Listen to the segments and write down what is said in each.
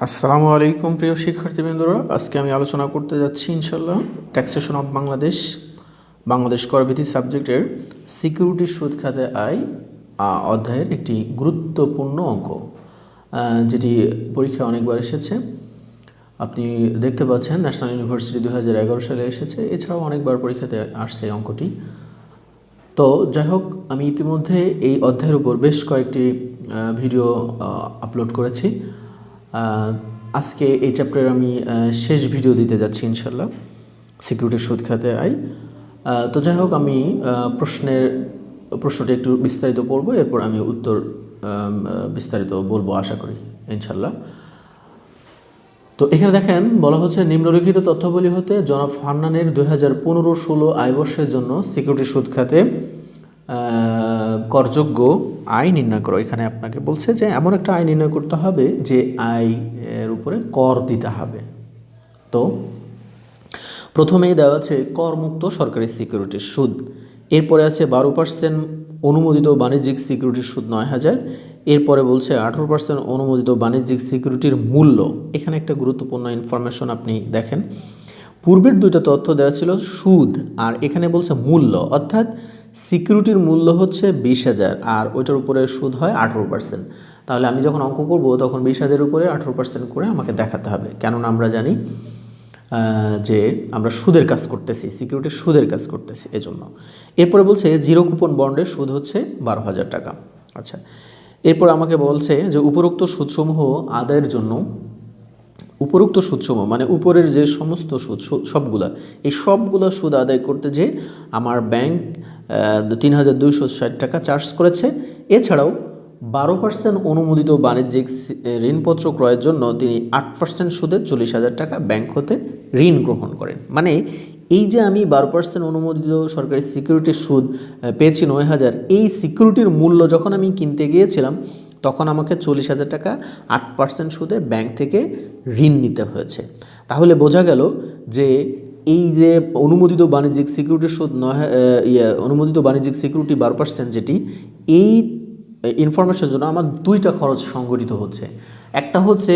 আসসালামু আলাইকুম প্রিয় শিক্ষার্থীবৃন্দরা, আজকে আমি আলোচনা করতে যাচ্ছি ইনশাল্লাহ ট্যাক্সেশন অফ বাংলাদেশ করভিধি সাবজেক্টের সিকিউরিটি সুদ খাতে আয় অধ্যায়ের একটি গুরুত্বপূর্ণ অঙ্ক, যেটি পরীক্ষা অনেকবার এসেছে। আপনি দেখতে পাচ্ছেন ন্যাশনাল ইউনিভার্সিটি 2011 সালে এসেছে, এছাড়াও অনেকবার পরীক্ষাতে আসছে এই অঙ্কটি। তো যাই হোক, আমি ইতিমধ্যে এই অধ্যায়ের উপর বেশ কয়েকটি ভিডিও আপলোড করেছি। আজকে এই চ্যাপ্টারে আমি শেষ ভিডিও দিতে যাচ্ছি ইনশাল্লাহ, সিকিউরিটি সুদ খাতে আয়। তো যাই হোক, আমি প্রশ্নটি একটু বিস্তারিত পড়ব, এরপর আমি উত্তর বিস্তারিত বলবো আশা করি ইনশাল্লাহ। তো এখানে দেখেন বলা হচ্ছে, নিম্নলিখিত তথ্যাবলী হতে জনাব হান্নানের 2015-16 আয়বর্ষের জন্য সিকিউরিটি সুদ খাতে করযোগ্য আয় নির্ণয় করো। এখানে আপনাকে বলছে যে এমন একটা আয় নির্ণয় করতে হবে যে আয়ের উপরে কর দিতে হবে। তো প্রথমেই দেওয়া আছে করমুক্ত সরকারি সিকিউরিটির সুদ, এরপরে আছে 12% অনুমোদিত বাণিজ্যিক সিকিউরিটির সুদ 9,000, এরপরে বলছে 18% অনুমোদিত বাণিজ্যিক সিকিউরিটির মূল্য। এখানে একটা গুরুত্বপূর্ণ ইনফরমেশন আপনি দেখেন, পূর্বের দুইটা তথ্য দেওয়া ছিল সুদ, আর এখানে বলছে মূল্য, অর্থাৎ সিকিউরিটির মূল্য হচ্ছে 20,000 আর ওইটার উপরে সুদ হয় 18%। তাহলে আমি যখন অঙ্ক করব তখন 20,000 উপরে 18% করে আমাকে দেখাতে হবে, কেননা আমরা জানি যে আমরা সুদের কাজ করতেছি, সিকিউরিটির সুদের কাজ করতেছি এজন্য। এরপরে বলছে জিরো কুপন বন্ডের সুদ হচ্ছে 12,000 টাকা। আচ্ছা, এরপর আমাকে বলছে যে উপরোক্ত সুদসমূহ আদায়ের জন্য, উপরোক্ত সুদসমূহ মানে উপরের যে সমস্ত সুদ এই সবগুলো সুদ আদায় করতে যে আমার ব্যাংক 3,260 টাকা চার্জ করেছে। এছাড়াও 12% অনুমোদিত বাণিজ্যিক ঋণপত্র ক্রয়ের জন্য তিনি 8% সুদে 40,000 টাকা ব্যাংক হতে ঋণ গ্রহণ করেন। মানে এই যে আমি 12% অনুমোদিত সরকারি সিকিউরিটির সুদ পেয়েছি 9,000, এই সিকিউরিটির মূল্য যখন আমি কিনতে গিয়েছিলাম তখন আমাকে 40,000 টাকা 8% সুদে ব্যাংক থেকে ঋণ নিতে হয়েছে। তাহলে বোঝা গেল যে এই যে অনুমোদিত বাণিজ্যিক সিকিউরিটির সুদ অনুমোদিত বাণিজ্যিক সিকিউরিটি 12% যেটি, এই ইনফরমেশনের জন্য আমার দুইটা খরচ সংগঠিত হচ্ছে। একটা হচ্ছে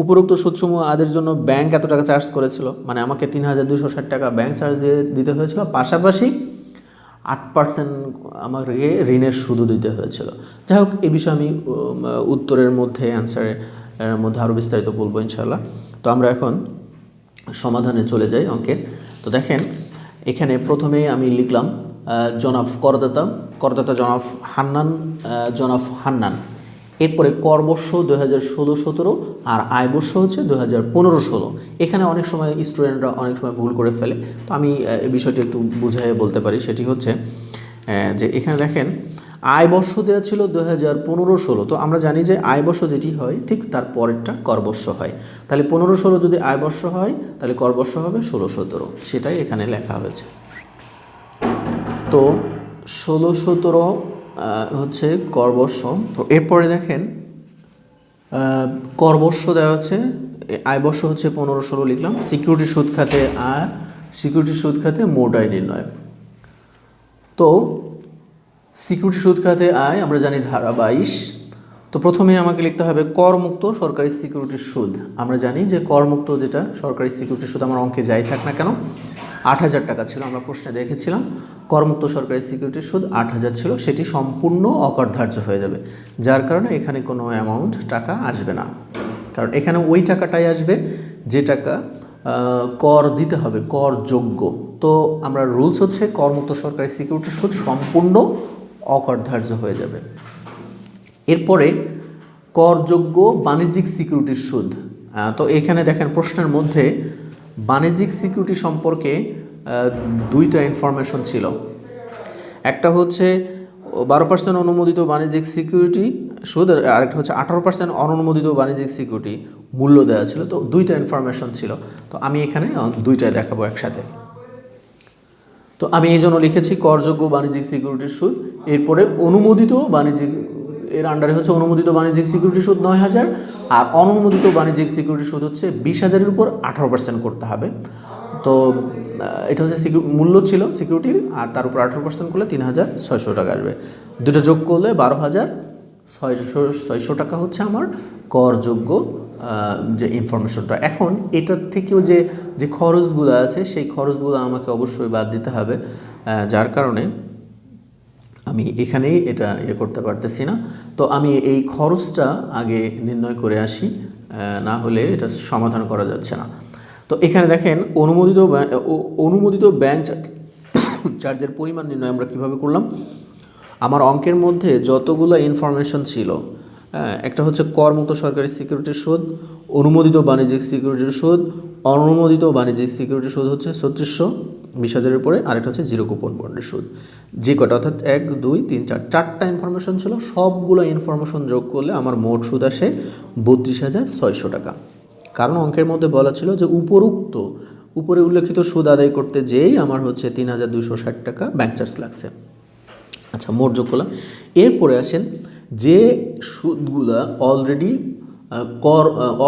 উপরোক্ত সুদসমূহ আদের জন্য ব্যাংক এত টাকা চার্জ করেছিল, মানে আমাকে 3,260 টাকা ব্যাংক চার্জ দিতে হয়েছিল, পাশাপাশি 8% আমাকে ঋণের সুদও দিতে হয়েছিল। যাই হোক, এই বিষয়ে আমি উত্তরের মধ্যে অ্যান্সারের মধ্যে আরও বিস্তারিত বলবো ইনশাআল্লাহ। তো আমরা এখন সমাধানে চলে যাই অঙ্কের। তো দেখেন, এখানে প্রথমে আমি লিখলাম জনাব করদাতা জনাব হান্নান, এরপরে করবর্ষ 2016-17 আর আয়বর্ষ হচ্ছে 2015-16। এখানে অনেক সময় স্টুডেন্টরা অনেক সময় ভুল করে ফেলে, তো আমি এই বিষয়টি একটু বুঝিয়ে বলতে পারি। সেটি হচ্ছে যে এখানে দেখেন আয়বর্ষ দেওয়া ছিল 2015-16, তো আমরা জানি যে আয়বর্ষ যেটি হয় ঠিক তার পরেরটা করবর্ষ হয়। তাহলে 15-16 যদি আয়বর্ষ হয় তাহলে করবর্ষ হবে 16-17, সেটাই এখানে লেখা হয়েছে। তো 16-17 হচ্ছে করবর্ষ। তো এরপরে দেখেন করবর্ষ দেওয়া আছে, আয়বর্ষ হচ্ছে 15-16 লিখলাম। সিকিউরিটি সুদ খাতে মোট আয় নির্ণয়। তো সিকিউরিটি সুদ খাতে আয় আমরা জানি ধারা 22। তো প্রথমে আমাকে লিখতে হবে করমুক্ত সরকারি সিকিউরিটির সুদ। আমরা জানি যে করমুক্ত যেটা সরকারি সিকিউরিটির সুদ, আমার অঙ্কে যাই থাক না কেন 8,000 টাকা ছিল, আমরা প্রশ্নে দেখেছিলাম করমুক্ত সরকারি সিকিউরিটির সুদ 8,000 ছিল, সেটি সম্পূর্ণ অকরধার্য হয়ে যাবে, যার কারণে এখানে কোনো অ্যামাউন্ট টাকা আসবে না, কারণ এখানে ওই টাকাটাই আসবে যে টাকা কর দিতে হবে, করযোগ্য। তো আমরা রুলস হচ্ছে করমুক্ত সরকারি সিকিউরিটির সুদ সম্পূর্ণ অকরধার্য হয়ে যাবে। এরপরে করযোগ্য বাণিজ্যিক সিকিউরিটির সুদ। তো এখানে দেখেন প্রশ্নের মধ্যে বাণিজ্যিক সিকিউরিটি সম্পর্কে দুইটা ইনফরমেশন ছিল। একটা হচ্ছে 12% অনুমোদিত বাণিজ্যিক সিকিউরিটি সুদ, আরেকটা হচ্ছে 18% অননুমোদিত বাণিজ্যিক সিকিউরিটি মূল্য দেওয়া ছিল। তো দুইটা ইনফরমেশন ছিল, তো আমি এখানে দুইটাই দেখাবো একসাথে। তো আমি এই জন্য লিখেছি করযোগ্য বাণিজ্যিক সিকিউরিটির সুদ, এরপরে অনুমোদিত বাণিজ্যিক, এর আন্ডারে হচ্ছে অনুমোদিত বাণিজ্যিক সিকিউরিটি সুদ 9,000, আর অননুমোদিত বাণিজ্যিক সিকিউরিটি সুদ হচ্ছে 20,000-এর উপর 18% করতে হবে। তো এটা হচ্ছে মূল্য ছিল সিকিউরিটির, আর তার উপর 18% করলে 3,600 টাকা আসবে। দুটো যোগ করলে 12,600 টাকা হচ্ছে আমার করযোগ্য যে ইনফরমেশনটা। এখন এটার থেকেও যে খরচগুলো আছে সেই খরচগুলো আমাকে অবশ্যই বাদ দিতে হবে, যার কারণে আমি এখানেই এটা করতে পারতেছি না। তো আমি এই খরচটা আগে নির্ণয় করে আসি, না হলে এটা সমাধান করা যাচ্ছে না। তো এখানে দেখেন অনুমোদিত ব্যাংক চার্জের পরিমাণ নির্ণয় আমরা কীভাবে করলাম। আমার অঙ্কের মধ্যে যতগুলো ইনফরমেশন ছিল, একটা হচ্ছে করমুক্ত সরকারি সিকিউরিটির সুদ, অনুমোদিত বাণিজ্যিক সিকিউরিটির সুদ, অনুমোদিত বাণিজ্যিক সিকিউরিটির সুদ হচ্ছে 3620,000-এর উপরে, আরেকটা হচ্ছে জিরো কুপন বন্ডের সুদ। যে কটা অর্থাৎ 1 2 3 4 চারটা ইনফরমেশন ছিল, সবগুলো ইনফরমেশন যোগ করলে আমার মোট সুদ আসে 32,600 টাকা। কারণ অঙ্কের মধ্যে বলা ছিল যে উপরে উল্লেখিত সুদ আদায় করতে যেই আমার হচ্ছে 3,260 টাকা ব্যাংক চার্জ লাগছে। আচ্ছা, মোট যোগ করলাম। এরপরে আসেন যে সুদগুলা অলরেডি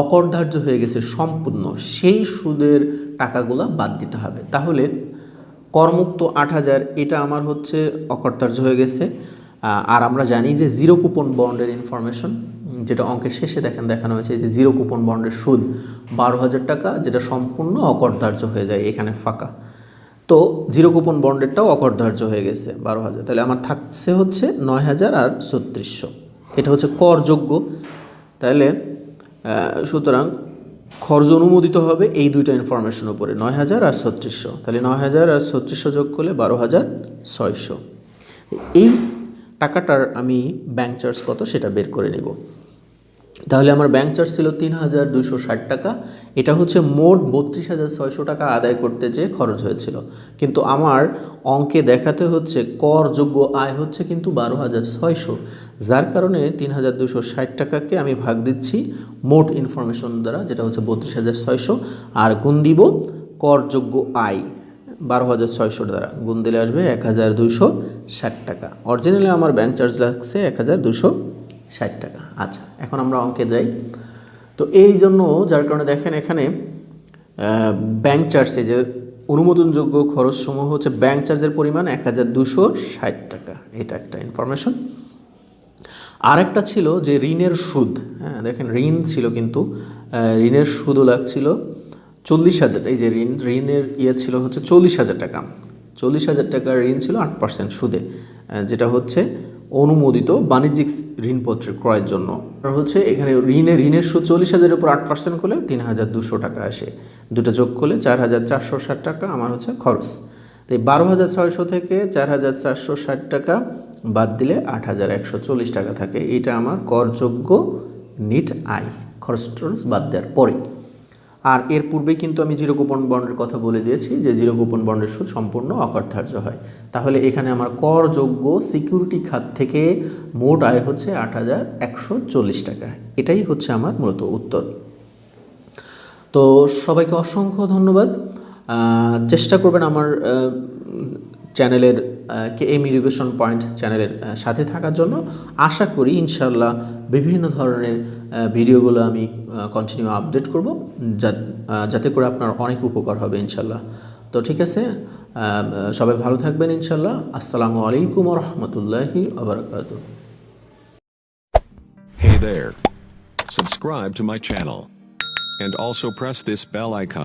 অকরধার্য হয়ে গেছে সম্পূর্ণ, সেই সুদের টাকাগুলা বাদ দিতে হবে। তাহলে করমুক্ত 8,000 এটা আমার হচ্ছে অকরধার্য হয়ে গেছে। আর আমরা জানি যে জিরো কুপন বন্ডের ইনফরমেশন, যেটা অঙ্কের শেষে দেখানো হয়েছে যে জিরো কুপন বন্ডের সুদ 12,000 টাকা, যেটা সম্পূর্ণ অকরধার্য হয়ে যায়, এখানে ফাঁকা। তো জিরো কুপন বন্ডেরটাও অকরধার্য হয়ে গেছে 12,000, তাহলে আমার থাকছে হচ্ছে 9,000 আর 3600, এটা হচ্ছে করযোগ্য। তাহলে সুতরাং খরচ অনুমোদিত হবে এই দুইটা ইনফরমেশন উপরে, 9,000 আর 3600। তাহলে 9,000 আর 3600 যোগ করলে 12,600। এই টাকাটার আমি ব্যাংক চার্জ কত সেটা বের করে নিব। তাহলে আমার ব্যাংক চার্জ ছিল 3,260 টাকা, এটা হচ্ছে মোট 32,600 টাকা আদায় করতে যে খরচ হয়েছিল। কিন্তু আমার অঙ্কে দেখাতে হচ্ছে করযোগ্য আয় হচ্ছে কিন্তু 12,600, যার কারণে 3,260 টাকাকে আমি ভাগ দিচ্ছি মোট ইনফরমেশন দ্বারা, যেটা হচ্ছে 32,600, আর গুণ দিব করযোগ্য আয় 12,600 দ্বারা, গুণ দিলে আসবে 1,260 টাকা। অরিজিনালি আমার ব্যাংক চার্জ লাগছে 1,260 টাকা। আচ্ছা, এখন আমরা অঙ্কে যাই। তো এই জন্য যার কারণে দেখেন এখানে ব্যাংক চার্জে যে অনুমোদনযোগ্য খরচসমূহ হচ্ছে ব্যাংক চার্জের পরিমাণ 1,260 টাকা, এটা একটা ইনফরমেশন। আরেকটা ছিল যে ঋণের সুদ। হ্যাঁ, দেখেন ঋণ ছিল, কিন্তু ঋণের সুদও লাগছিল 40,000। এই যে ঋণের ছিল হচ্ছে 40,000 টাকা। 40,000 টাকার ঋণ ছিল 8% সুদে, যেটা হচ্ছে অনুমোদিত বাণিজ্যিক ঋণপত্রের ক্রয়ের জন্য। আর হচ্ছে এখানে ঋণের সুদ 40,000-এর উপর 8% করলে 3,200 টাকা আসে। দুটো যোগ করলে 4,460 টাকা আমার হচ্ছে খরচ। তো এই 12,600 থেকে 4,460 টাকা বাদ দিলে 8,140 টাকা থাকে। এটা আমার করযোগ্য নিট আয়, খরচ টরচ বাদ দেওয়ার পরে। আর এর পূর্বেই কিন্তু আমি জিরো কুপন বন্ডের কথা বলে দিয়েছি যে জিরো কুপন বন্ডের সুদ সম্পূর্ণ অকরধার্য হয়। তাহলে এখানে আমার করযোগ্য সিকিউরিটি খাত থেকে মোট আয় হচ্ছে 8,140 টাকা। এটাই হচ্ছে আমার মূলত উত্তর। তো সবাইকে অসংখ্য ধন্যবাদ। চেষ্টা করবেন আমার চ্যানেলের KM ইরিগেশন পয়েন্ট চ্যানেলের সাথে থাকার জন্য। আশা করি ইনশাল্লাহ বিভিন্ন ধরনের ভিডিওগুলো আমি কন্টিনিউ আপডেট করব, যাতে করে আপনার অনেক উপকার হবে ইনশাল্লাহ। তো ঠিক আছে, সবাই ভালো থাকবেন ইনশাল্লাহ। আসসালামু আলাইকুম ওয়া রাহমাতুল্লাহি ওয়া বারাকাতুহু। Hey there. Subscribe to my channel. And also press this bell icon.